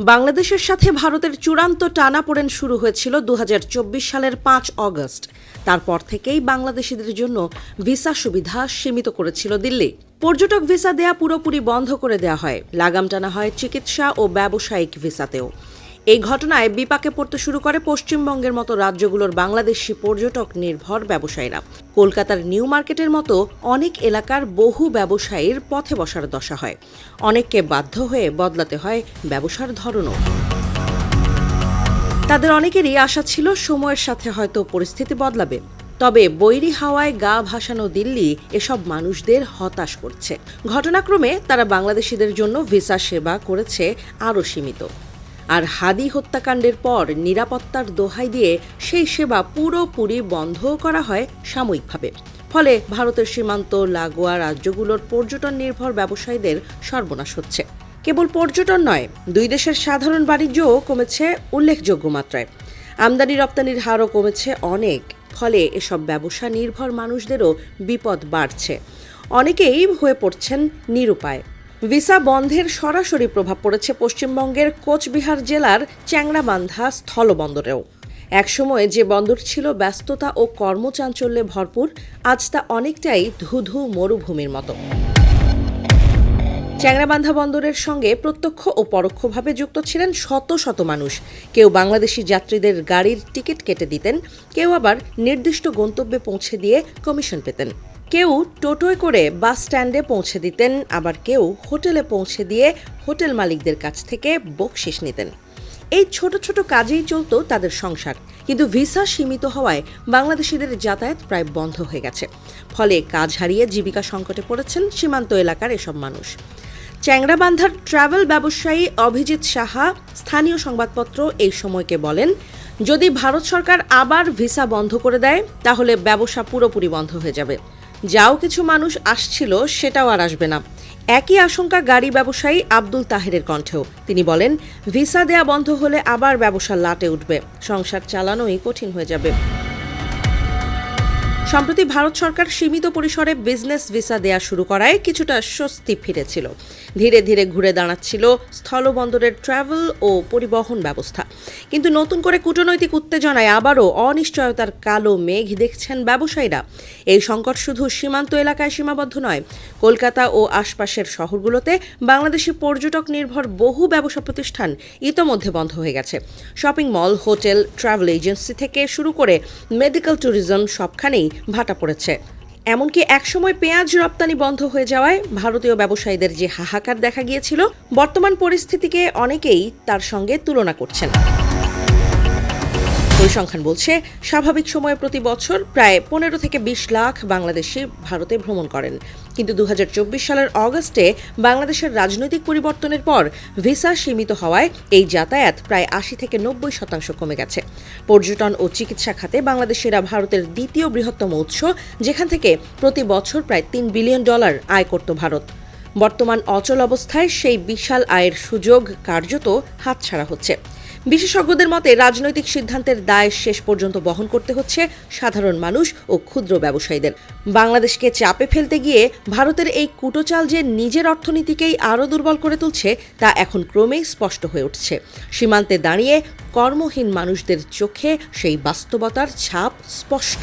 বাংলাদেশের সাথে ভারতের চূড়ান্ত টানাপোড়েন শুরু হয়েছিল ২০২৪ সালের ৫ অগস্ট। তারপর থেকেই বাংলাদেশিদের জন্য ভিসা সুবিধা সীমিত করেছিল দিল্লি। পর্যটক ভিসা দেয়া পুরোপুরি বন্ধ করে দেওয়া হয়, লাগাম টানা হয় চিকিৎসা ও ব্যবসায়িক ভিসাতেও। এই ঘটনায় বিপাকে পড়তে শুরু করে পশ্চিমবঙ্গের মতো রাজ্যগুলোর বাংলাদেশি পর্যটক নির্ভর ব্যবসায়ীরা। কলকাতার নিউ মার্কেটের মতো অনেক এলাকার বহু ব্যবসায়ীর পথে বসার দশা হয়। অনেককে বাধ্য হয়ে বদলাতে হয় ব্যবসার ধরনও। তাদের অনেকেরই আশা ছিল সময়ের সাথে হয়তো পরিস্থিতি বদলাবে। তবে বৈরী হাওয়ায় গা ভাসানো দিল্লি এসব মানুষদের হতাশ করছে। ঘটনাক্রমে তারা বাংলাদেশিদের জন্য ভিসা সেবা করেছে আরও সীমিত। আর হাদি হত্যাকাণ্ডের পর নিরাপত্তার দোহাই দিয়ে সেই সেবা পুরোপুরি বন্ধ করা হয় সাময়িকভাবে। ফলে ভারতের সীমান্ত লাগোয়া রাজ্যগুলোর পর্যটন নির্ভর ব্যবসায়ীদের সর্বনাশ হচ্ছে। কেবল পর্যটন নয়, দুই দেশের সাধারণ বাণিজ্যও কমেছে উল্লেখযোগ্য মাত্রায়। আমদানি রপ্তানির হারও কমেছে অনেক। ফলে এসব ব্যবসা নির্ভর মানুষদেরও বিপদ বাড়ছে। অনেকেই হয়ে পড়ছেন নিরুপায়। ভিসা বন্ধের সরাসরি প্রভাব পড়েছে পশ্চিমবঙ্গের কোচবিহার জেলার চ্যাংড়াবান্ধা স্থলবন্দরেও। একসময় যে বন্দর ছিল ব্যস্ততা ও কর্মচাঞ্চল্যে ভরপুর, আজ তা অনেকটাই ধুধু মরুভূমির মতো। চ্যাংড়াবান্ধা বন্দরের সঙ্গে প্রত্যক্ষ ও পরোক্ষভাবে যুক্ত ছিলেন শত শত মানুষ। কেউ বাংলাদেশি যাত্রীদের গাড়ির টিকিট কেটে দিতেন, কেউ আবার নির্দিষ্ট গন্তব্যে পৌঁছে দিয়ে কমিশন পেতেন। কেউ টোটোয় করে বাস স্ট্যান্ডে পৌঁছে দিতেন, আবার কেউ হোটেলে পৌঁছে দিয়ে হোটেল মালিকদের কাছ থেকে বকশিশ নিতেন। এই ছোট ছোট কাজেই চলত তাদের সংসার। কিন্তু ভিসা সীমিত হওয়ায় বাংলাদেশিদের যাতায়াত প্রায় বন্ধ হয়ে গেছে। ফলে কাজ হারিয়ে জীবিকা সংকটে পড়েছেন সীমান্ত এলাকার এসব মানুষ। চ্যাংড়াবান্ধার ট্রাভেল ব্যবসায়ী অভিজিৎ সাহা স্থানীয় সংবাদপত্র এই সময়কে বলেন, যদি ভারত সরকার আবার ভিসা বন্ধ করে দেয় তাহলে ব্যবসা পুরোপুরি বন্ধ হয়ে যাবে। যাও কিছু মানুষ আসছিল সেটাও আর আসবে না। একই আশঙ্কা গাড়ি ব্যবসায়ী আব্দুল তাহেরের কণ্ঠেও। তিনি বলেন, ভিসা দেয়া বন্ধ হলে আবার ব্যবসা লাটে উঠবে, সংসার চালানোই কঠিন হয়ে যাবে। সম্প্রতি ভারত সরকার সীমিত পরিসরে বিজনেস ভিসা দেয়া শুরু করায় কিছুটা স্বস্তি ফিরেছিল। ধীরে ধীরে ঘুরে দাঁড়াচ্ছিল স্থলবন্দরের ট্রাভেল ও পরিবহন ব্যবস্থা। কিন্তু নতুন করে কূটনৈতিক উত্তেজনায় আবারও অনিশ্চয়তার কালো মেঘ দেখছেন ব্যবসায়ীরা। এই সংকট শুধু সীমান্ত এলাকায় সীমাবদ্ধ নয়, কলকাতা ও আশপাশের শহরগুলোতে বাংলাদেশি পর্যটক নির্ভর বহু ব্যবসা প্রতিষ্ঠান ইতোমধ্যে বন্ধ হয়ে গেছে। Shopping mall, hotel, travel agency থেকে শুরু করে মেডিকেল ট্যুরিজম সবখানেই ভাটা পড়েছে। এমনকি একসময় পেঁয়াজ রপ্তানি বন্ধ হয়ে যাওয়ায় ভারতীয় ব্যবসায়ীদের যে হাহাকার দেখা গিয়েছিল, বর্তমান পরিস্থিতিকে অনেকেই তার সঙ্গে তুলনা করছেন। পরিসংখ্যান বলছে, স্বাভাবিক সময়ে প্রতি বছর প্রায় ১৫ থেকে ২০ লাখ বাংলাদেশি ভারতে ভ্রমণ করেন। কিন্তু ২০২৪ সালের অগস্টে বাংলাদেশের রাজনৈতিক পরিবর্তনের পর ভিসা সীমিত হওয়ায় এই যাতায়াত প্রায় ৮০ থেকে ৯০% কমে গেছে। পর্যটন ও চিকিৎসা খাতে বাংলাদেশিরা ভারতের দ্বিতীয় বৃহত্তম উৎস, যেখান থেকে প্রতি বছর প্রায় $৩ বিলিয়ন আয় করত ভারত। বর্তমান অচল অবস্থায় সেই বিশাল আয়ের সুযোগ কার্যত হাতছাড়া হচ্ছে। বিশেষজ্ঞদের মতে, রাজনৈতিক সিদ্ধান্তের দায় শেষ পর্যন্ত বহন করতে হচ্ছে সাধারণ মানুষ ও ক্ষুদ্র ব্যবসায়ীদের। বাংলাদেশকে চাপে ফেলতে গিয়ে ভারতের এই কুটোচাল যে নিজের অর্থনীতিকেই আরও দুর্বল করে তুলছে, তা এখন ক্রমেই স্পষ্ট হয়ে উঠছে। সীমান্তে দাঁড়িয়ে কর্মহীন মানুষদের চোখে সেই বাস্তবতার ছাপ স্পষ্ট।